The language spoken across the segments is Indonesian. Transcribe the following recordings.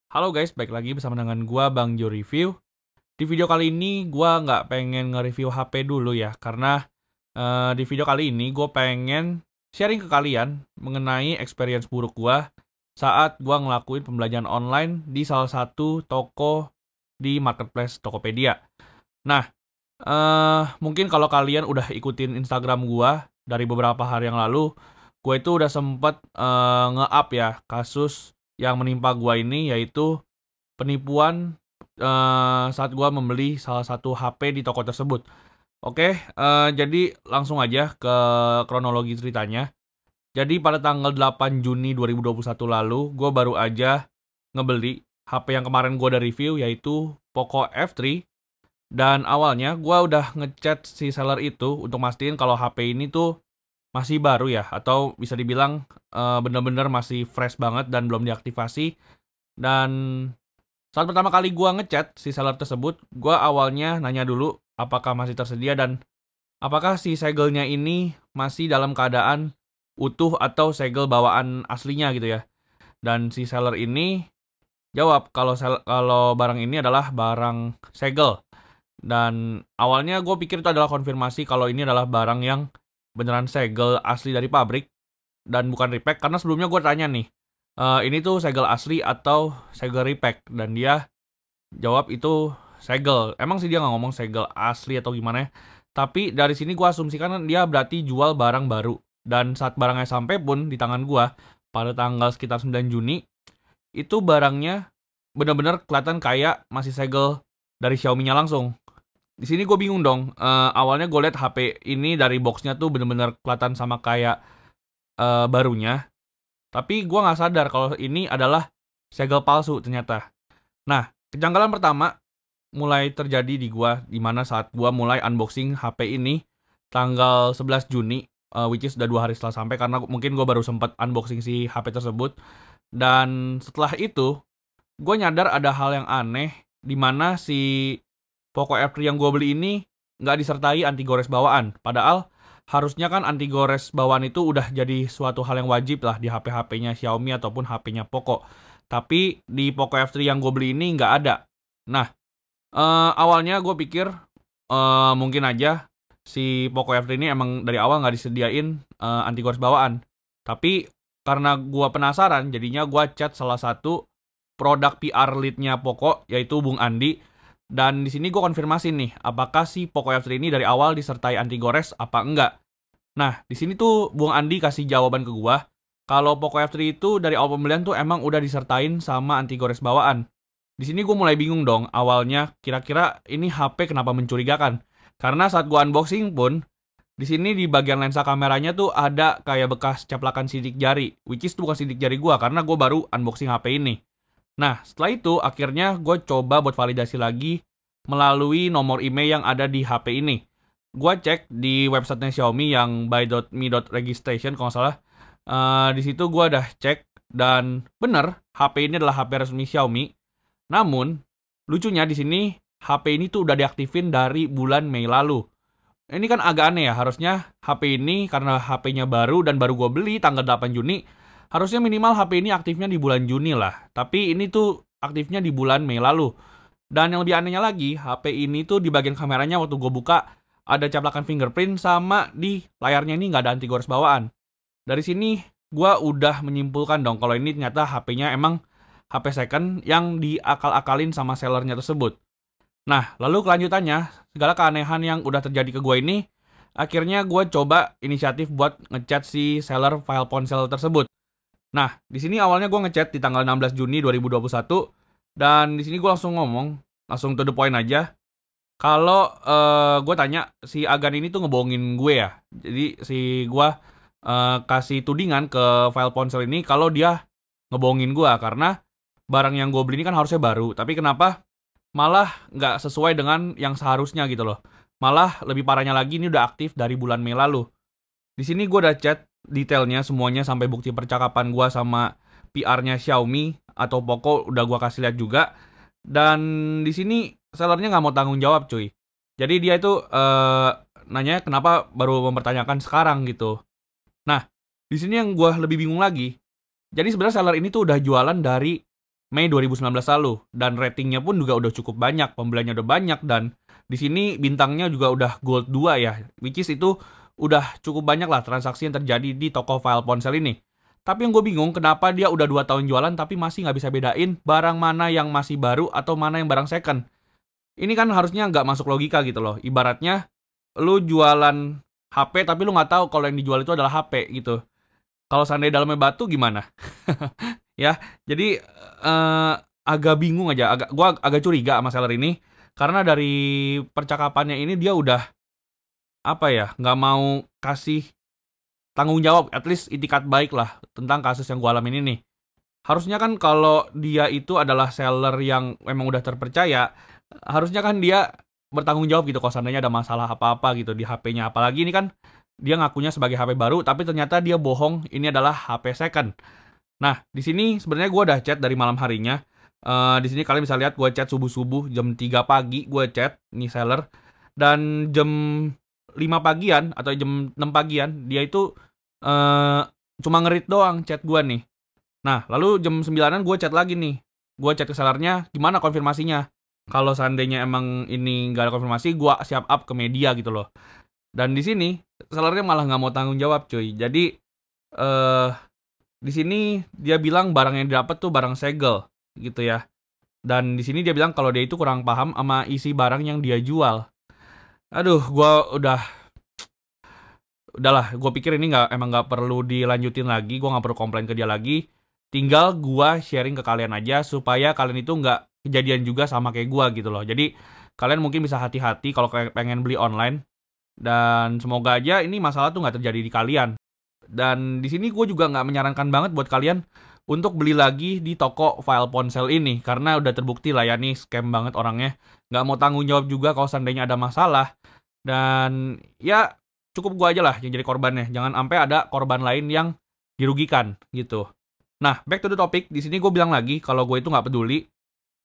Halo guys, balik lagi bersama dengan gua Bang Jo Review. Di video kali ini gua nggak pengen nge-review HP dulu ya, karena di video kali ini gue pengen sharing ke kalian mengenai experience buruk gua saat gua ngelakuin pembelajaran online di salah satu toko di marketplace Tokopedia. Nah, mungkin kalau kalian udah ikutin Instagram gua dari beberapa hari yang lalu, gue itu udah sempet nge-up ya kasus yang menimpa gua ini, yaitu penipuan saat gua membeli salah satu HP di toko tersebut. Oke, jadi langsung aja ke kronologi ceritanya. Jadi pada tanggal 8 Juni 2021 lalu, gua baru aja ngebeli HP yang kemarin gua udah review, yaitu Poco F3. Dan awalnya gua udah ngechat si seller itu untuk mastiin kalau HP ini tuh masih baru ya, atau bisa dibilang bener-bener masih fresh banget dan belum diaktifasi. Dan saat pertama kali gua ngechat si seller tersebut, gua awalnya nanya dulu apakah masih tersedia dan apakah si segelnya ini masih dalam keadaan utuh atau segel bawaan aslinya gitu ya. Dan si seller ini jawab kalau barang ini adalah barang segel. Dan awalnya gue pikir itu adalah konfirmasi kalau ini adalah barang yang beneran segel asli dari pabrik dan bukan repack, karena sebelumnya gue tanya nih, ini tuh segel asli atau segel repack, dan dia jawab itu segel. Emang sih dia nggak ngomong segel asli atau gimana ya. Tapi dari sini gue asumsikan dia berarti jual barang baru. Dan saat barangnya sampai pun di tangan gue pada tanggal sekitar 9 Juni, itu barangnya benar-benar kelihatan kayak masih segel dari Xiaomi-nya langsung. Di sini gue bingung dong. Awalnya gue lihat HP ini dari boxnya tuh benar-benar kelihatan sama kayak barunya. Tapi gue nggak sadar kalau ini adalah segel palsu ternyata. Nah, kejanggalan pertama mulai terjadi di gua, dimana saat gua mulai unboxing HP ini tanggal 11 Juni, which is udah 2 hari setelah sampai, karena mungkin gua baru sempat unboxing si HP tersebut. Dan setelah itu, gua nyadar ada hal yang aneh, dimana si Poco F3 yang gua beli ini nggak disertai anti gores bawaan. Padahal harusnya kan anti gores bawaan itu udah jadi suatu hal yang wajib lah di HP-HP-nya Xiaomi ataupun HP-nya Poco. Tapi di Poco F3 yang gue beli ini nggak ada. Nah, awalnya gue pikir mungkin aja si Poco F3 ini emang dari awal nggak disediain anti gores bawaan. Tapi karena gue penasaran, jadinya gue chat salah satu produk PR lead-nya Poco, yaitu Bung Andi. Dan di sini gue konfirmasi nih, apakah si Poco F3 ini dari awal disertai anti gores apa enggak. Nah, di sini tuh Bung Andi kasih jawaban ke gue, kalau Poco F3 itu dari awal pembelian tuh emang udah disertain sama anti gores bawaan. Di sini gue mulai bingung dong, awalnya kira-kira ini HP kenapa mencurigakan. Karena saat gue unboxing pun, di sini di bagian lensa kameranya tuh ada kayak bekas caplakan sidik jari, which is itu bukan sidik jari gue, karena gue baru unboxing HP ini. Nah, setelah itu akhirnya gue coba buat validasi lagi melalui nomor email yang ada di HP ini. Gue cek di websitenya Xiaomi yang buy.me.registration kalau nggak salah. Di situ gue udah cek dan bener HP ini adalah HP resmi Xiaomi. Namun lucunya di sini HP ini tuh udah diaktifin dari bulan Mei lalu. Ini kan agak aneh ya, harusnya HP ini karena HP-nya baru dan baru gue beli tanggal 8 Juni, harusnya minimal HP ini aktifnya di bulan Juni lah. Tapi ini tuh aktifnya di bulan Mei lalu. Dan yang lebih anehnya lagi, HP ini tuh di bagian kameranya waktu gue buka ada caplakan fingerprint, sama di layarnya ini nggak ada anti gores bawaan. Dari sini gue udah menyimpulkan dong kalau ini ternyata HP-nya emang HP second yang diakal-akalin sama sellernya tersebut. Nah, lalu kelanjutannya, segala keanehan yang udah terjadi ke gue ini, akhirnya gue coba inisiatif buat ngechat si seller file ponsel tersebut. Nah, di sini awalnya gue ngechat di tanggal 16 Juni 2021, dan di sini gue langsung ngomong, langsung to the point aja. Kalau gue tanya, si Agan ini tuh ngebohongin gue ya. Jadi si gue kasih tudingan ke file ponsel ini kalau dia ngebohongin gue, karena barang yang gue beli ini kan harusnya baru. Tapi kenapa malah nggak sesuai dengan yang seharusnya gitu loh. Malah lebih parahnya lagi, ini udah aktif dari bulan Mei lalu. Di sini gue udah chat detailnya semuanya sampai bukti percakapan gue sama PR-nya Xiaomi atau Poco udah gue kasih lihat juga. Dan di sini sellernya nggak mau tanggung jawab cuy. Jadi dia itu nanya kenapa baru mempertanyakan sekarang gitu. Nah, di sini yang gue lebih bingung lagi. Jadi sebenarnya seller ini tuh udah jualan dari Mei 2019 lalu, dan ratingnya pun juga udah cukup banyak, pembeliannya udah banyak, dan di sini bintangnya juga udah gold 2 ya, which is itu udah cukup banyak lah transaksi yang terjadi di toko file ponsel ini. Tapi yang gue bingung, kenapa dia udah 2 tahun jualan tapi masih nggak bisa bedain barang mana yang masih baru atau mana yang barang second. Ini kan harusnya nggak masuk logika gitu loh. Ibaratnya, lu jualan HP tapi lu nggak tahu kalau yang dijual itu adalah HP gitu. Kalau seandainya dalamnya batu gimana? Ya, jadi agak bingung aja. Gua agak curiga sama seller ini. Karena dari percakapannya ini dia udah, apa ya, nggak mau kasih tanggung jawab, at least itikat baik lah tentang kasus yang gua alamin ini. Harusnya kan kalau dia itu adalah seller yang memang udah terpercaya, harusnya kan dia bertanggung jawab gitu kalau seandainya ada masalah apa-apa gitu di HP-nya. Apalagi ini kan dia ngakunya sebagai HP baru, tapi ternyata dia bohong, ini adalah HP second. Nah, di sini sebenarnya gue udah chat dari malam harinya. Di sini kalian bisa lihat gue chat subuh-subuh, jam 3 pagi gue chat, nih seller. Dan jam 5 pagian, atau jam 6 pagian, dia itu cuma nge-read doang chat gue nih. Nah, lalu jam 9-an gue chat lagi nih. Gue chat ke sellernya, gimana konfirmasinya? Kalau seandainya emang ini nggak ada konfirmasi, gue siap up ke media gitu loh. Dan di sini, sellernya malah nggak mau tanggung jawab cuy. Jadi, di sini dia bilang barang yang didapat tuh barang segel gitu ya. Dan di sini dia bilang kalau dia itu kurang paham sama isi barang yang dia jual. Aduh, udahlah, gue pikir ini emang nggak perlu dilanjutin lagi, gue nggak perlu komplain ke dia lagi. Tinggal gue sharing ke kalian aja supaya kalian itu nggak kejadian juga sama kayak gue gitu loh. Jadi kalian mungkin bisa hati-hati kalau pengen beli online, dan semoga aja ini masalah tuh nggak terjadi di kalian. Dan di sini gue juga nggak menyarankan banget buat kalian untuk beli lagi di toko file ponsel ini, karena udah terbukti lah ya nih scam banget orangnya, nggak mau tanggung jawab juga kalau seandainya ada masalah. Dan ya cukup gue aja lah yang jadi korbannya, jangan sampai ada korban lain yang dirugikan gitu. Nah, back to the topic, di sini gue bilang lagi kalau gue itu nggak peduli,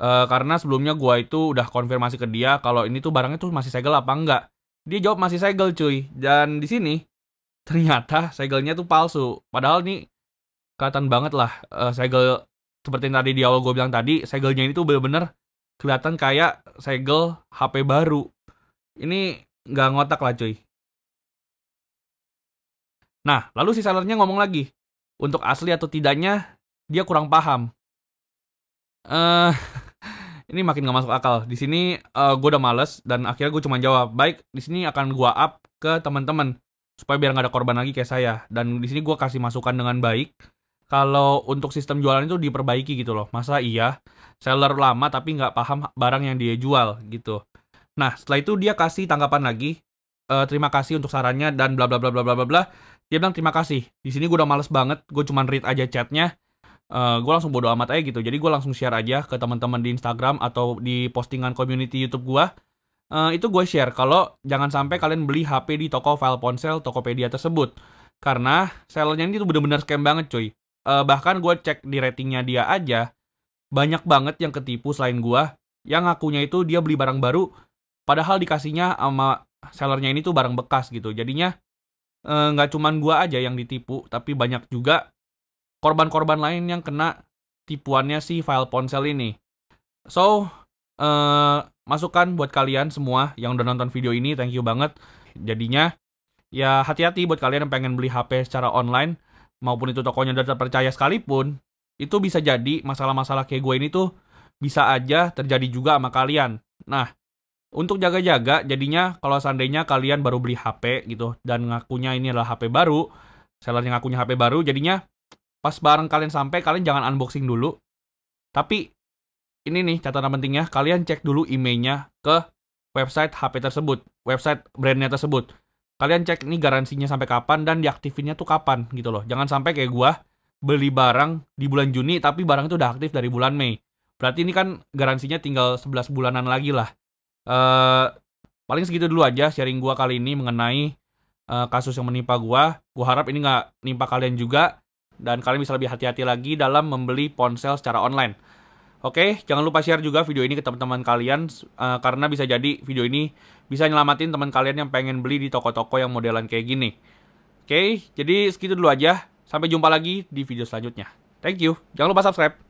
karena sebelumnya gue itu udah konfirmasi ke dia kalau ini tuh barangnya tuh masih segel apa enggak. Dia jawab masih segel cuy, dan di sini ternyata segelnya tuh palsu. Padahal nih kelihatan banget lah segel seperti yang tadi di awal gue bilang tadi, segelnya ini tuh bener-bener kelihatan kayak segel HP baru. Ini nggak ngotak lah cuy. Nah, lalu si sellernya ngomong lagi, untuk asli atau tidaknya dia kurang paham. Ini makin nggak masuk akal. Di sini gue udah males dan akhirnya gue cuma jawab, baik, di sini akan gue up ke teman-teman supaya biar nggak ada korban lagi kayak saya. Dan di sini gue kasih masukan dengan baik kalau untuk sistem jualan itu diperbaiki gitu loh. Masa iya seller lama tapi nggak paham barang yang dia jual gitu. Nah, setelah itu dia kasih tanggapan lagi, terima kasih untuk sarannya dan bla bla bla bla bla bla bla. Dia bilang terima kasih. Di sini gue udah males banget, gue cuma read aja chatnya. Gue langsung bodo amat aja gitu. Jadi gue langsung share aja ke teman-teman di Instagram atau di postingan community YouTube gue. Itu gue share kalau jangan sampai kalian beli HP di toko file ponsel Tokopedia tersebut. Karena sellernya ini tuh bener-bener scam banget cuy. Bahkan gue cek di ratingnya dia aja, banyak banget yang ketipu selain gue, yang ngakunya itu dia beli barang baru, padahal dikasihnya sama sellernya ini tuh barang bekas gitu. Jadinya nggak cuman gue aja yang ditipu, tapi banyak juga korban-korban lain yang kena tipuannya si file ponsel ini. So, masukan buat kalian semua yang udah nonton video ini, thank you banget. Jadinya, ya hati-hati buat kalian yang pengen beli HP secara online, maupun itu tokonya udah terpercaya sekalipun, itu bisa jadi masalah-masalah kayak gue ini tuh bisa aja terjadi juga sama kalian. Nah, untuk jaga-jaga, jadinya kalau seandainya kalian baru beli HP gitu, dan ngakunya ini adalah HP baru, sellernya ngakunya HP baru, jadinya pas barang kalian sampai, kalian jangan unboxing dulu. Tapi, ini nih catatan pentingnya, kalian cek dulu emailnya ke website HP tersebut, website brandnya tersebut. Kalian cek nih garansinya sampai kapan, dan diaktifinnya tuh kapan gitu loh. Jangan sampai kayak gua, beli barang di bulan Juni, tapi barang itu udah aktif dari bulan Mei. Berarti ini kan garansinya tinggal 11 bulanan lagi lah. Paling segitu dulu aja sharing gua kali ini mengenai kasus yang menimpa gua. Gua harap ini nggak nimpa kalian juga, dan kalian bisa lebih hati-hati lagi dalam membeli ponsel secara online. Oke, jangan lupa share juga video ini ke teman-teman kalian, karena bisa jadi video ini bisa nyelamatin teman kalian yang pengen beli di toko-toko yang modelan kayak gini. Oke, jadi segitu dulu aja. Sampai jumpa lagi di video selanjutnya. Thank you. Jangan lupa subscribe.